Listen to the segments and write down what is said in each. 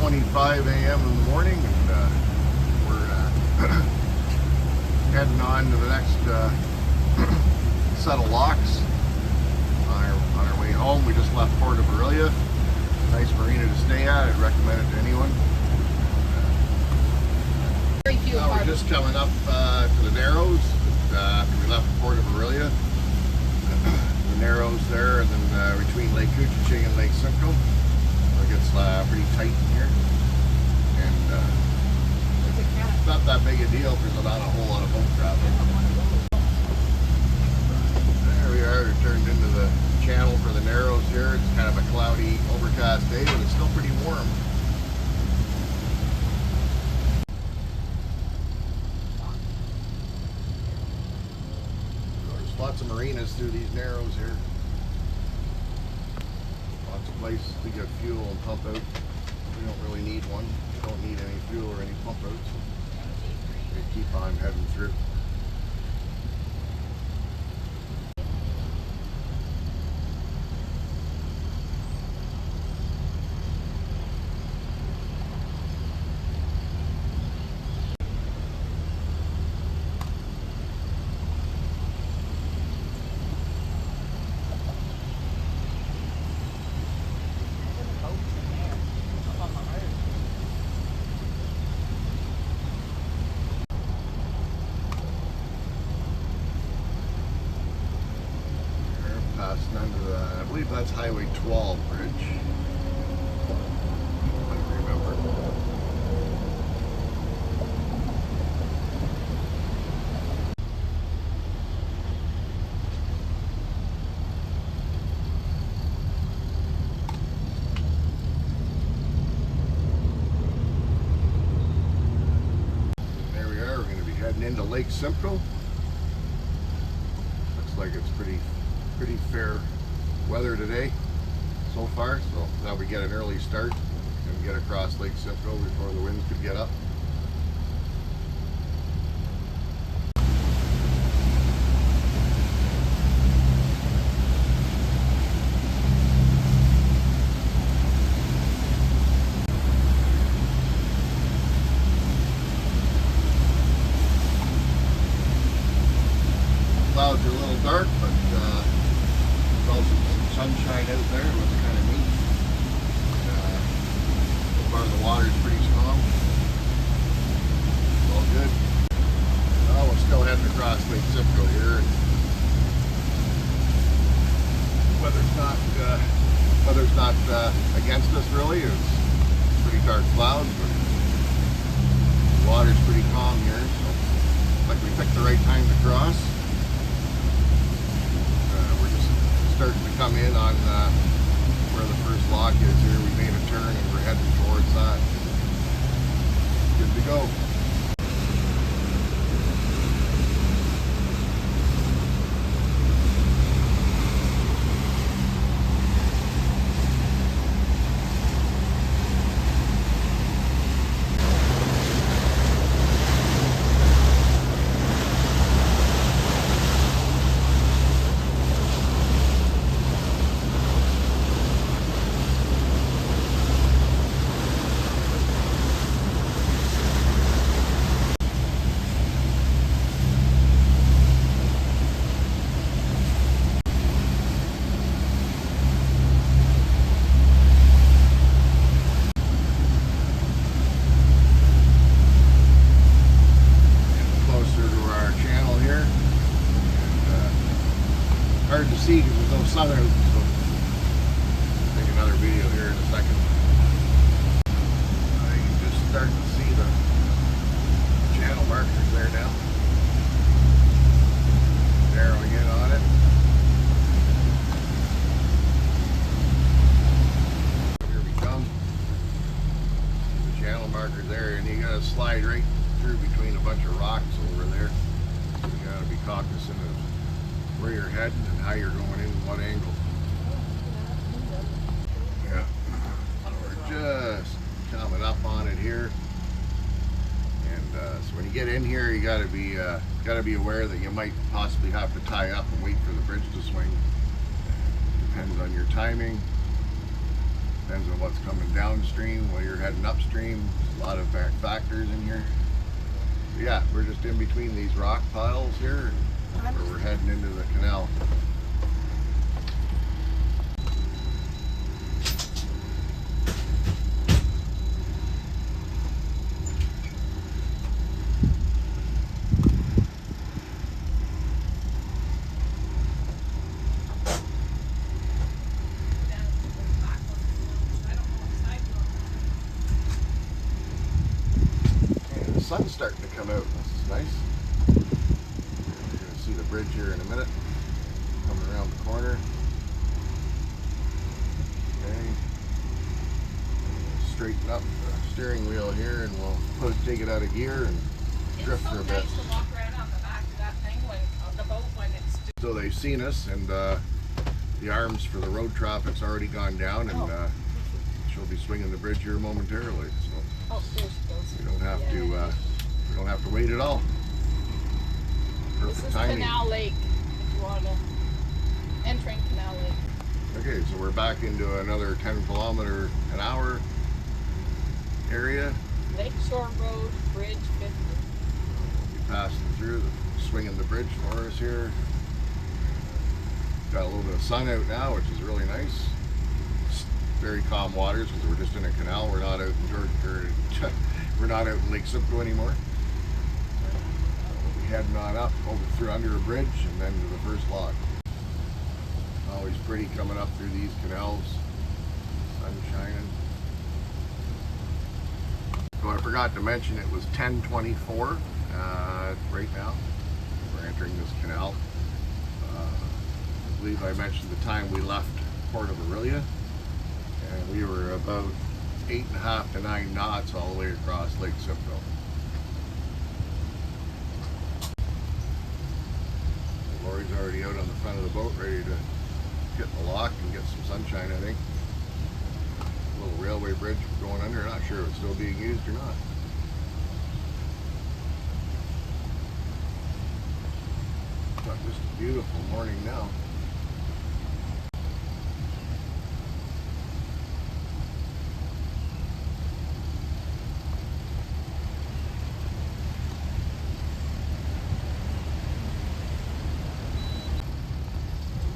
6:25 a.m. in the morning, and we're heading on to the next set of locks on our way home. We just left Port of Orillia. Nice marina to stay at. I'd recommend it to anyone. Now we're just coming up to the Narrows after we left Port of Orillia. The Narrows there, and then between Lake Couchiching and Lake Simcoe. It gets pretty tight in here, and it's not that big a deal because there's not a whole lot of boat traffic. There we are, turned into the channel for the Narrows here. It's kind of a cloudy, overcast day, but it's still pretty warm. There's lots of marinas through these Narrows here. Lots of places to get fuel and pump out. We don't really need one. We don't need any fuel or any pump outs. We keep on heading through. I believe that's Highway 12 bridge. I don't remember. There we are. We're going to be heading into Lake Simcoe. Looks like it's pretty fair weather today so far, so now we get an early start and get across Lake Simcoe before the winds could get up. Clouds are a little dark, but also some sunshine out there. It looks kind of neat. So far the water is pretty strong. It's all good. Well, we're still heading across Lake Simcoe here. Weather's not against us really. It's pretty dark clouds, but the water's pretty calm here. So looks like we picked the right time to cross. Starting to come in on where the first lock is here. We made a turn and we're heading towards that. Good to go. Hard to see because there's no sun out, so I'll take another video here in a second. You can just start to see the channel markers there now. Narrowing in on it. Here we come. The channel markers there, and you gotta slide right through between a bunch of rocks over there. So you gotta be cognizant of where you're heading and how you're going in and what angle. Yeah, we're just coming up on it here, and so when you get in here, you got to be aware that you might possibly have to tie up and wait for the bridge to swing. Depends on your timing. Depends on what's coming downstream while you're heading upstream. There's a lot of factors in here. So yeah, we're just in between these rock piles here, where we're heading into the canal. The sun's starting to come out. This is nice. You're going to see the bridge here in a minute. Coming around the corner. Okay. Straighten up the steering wheel here, and we'll take it out of gear and drift for a bit. It's so nice to walk around on the back of that thing on the boat when it's. So they've seen us, and the arms for the road traffic's already gone down, and she'll be swinging the bridge here momentarily. So. Oh, there she goes. We don't have to wait at all. Perfect this is timing. Canal Lake, if you want to. Entering Canal Lake. Okay, so we're back into another 10-kilometer-an-hour area. Lakeshore Road, Bridge 50. We passed through, swinging the bridge for us here. Got a little bit of sun out now, which is really nice. It's very calm waters because we're just in a canal. We're not out in Georgia. We're not out in Lake Simcoe anymore. We'll be heading on up through under a bridge and then to the first lock. Always pretty coming up through these canals. Sun shining. So I forgot to mention it was 10:24 right now. We're entering this canal. I believe I mentioned the time we left Port of Orillia, and we were about 8.5 to 9 knots all the way across Lake Simcoe. The lorry's already out on the front of the boat, ready to get in the lock and get some sunshine, I think. A little railway bridge going under, not sure if it's still being used or not. But just a beautiful morning now.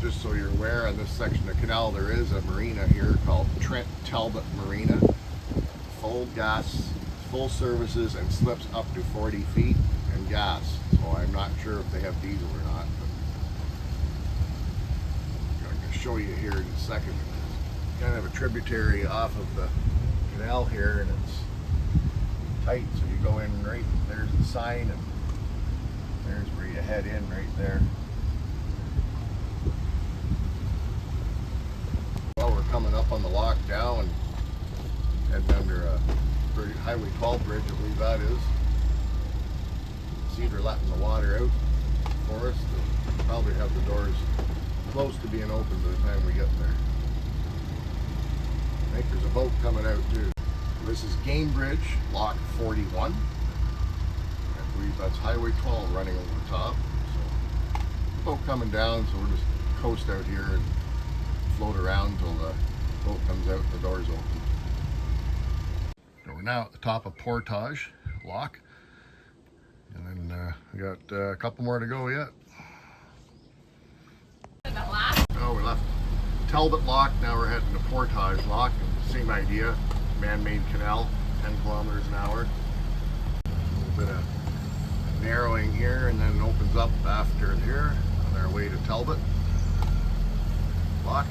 Just so you're aware, on this section of canal there is a marina here called Trent Marina. Full gas, full services, and slips up to 40 feet and gas. So I'm not sure if they have diesel or not, but I'm going to show you here in a second. It's kind of a tributary off of the canal here, and it's tight, so you go in right, there's the sign, and there's where you head in right there. Well, we're coming up on the lock now and heading under a Highway 12 bridge, I believe that is. See, they're letting the water out for us. They'll probably have the doors close to being open by the time we get there. I think there's a boat coming out too. This is Game Bridge, Lock 41. I believe that's Highway 12 running over the top. So, boat coming down, so we'll just coast out here and float around until the boat comes out and the doors open. So we're now at the top of Portage Lock, and then we got a couple more to go yet. Oh, we left Talbot Lock, now we're heading to Portage Lock. Same idea, man-made canal, 10 kilometers an hour. A little bit of narrowing here, and then it opens up after here on our way to Talbot Lock.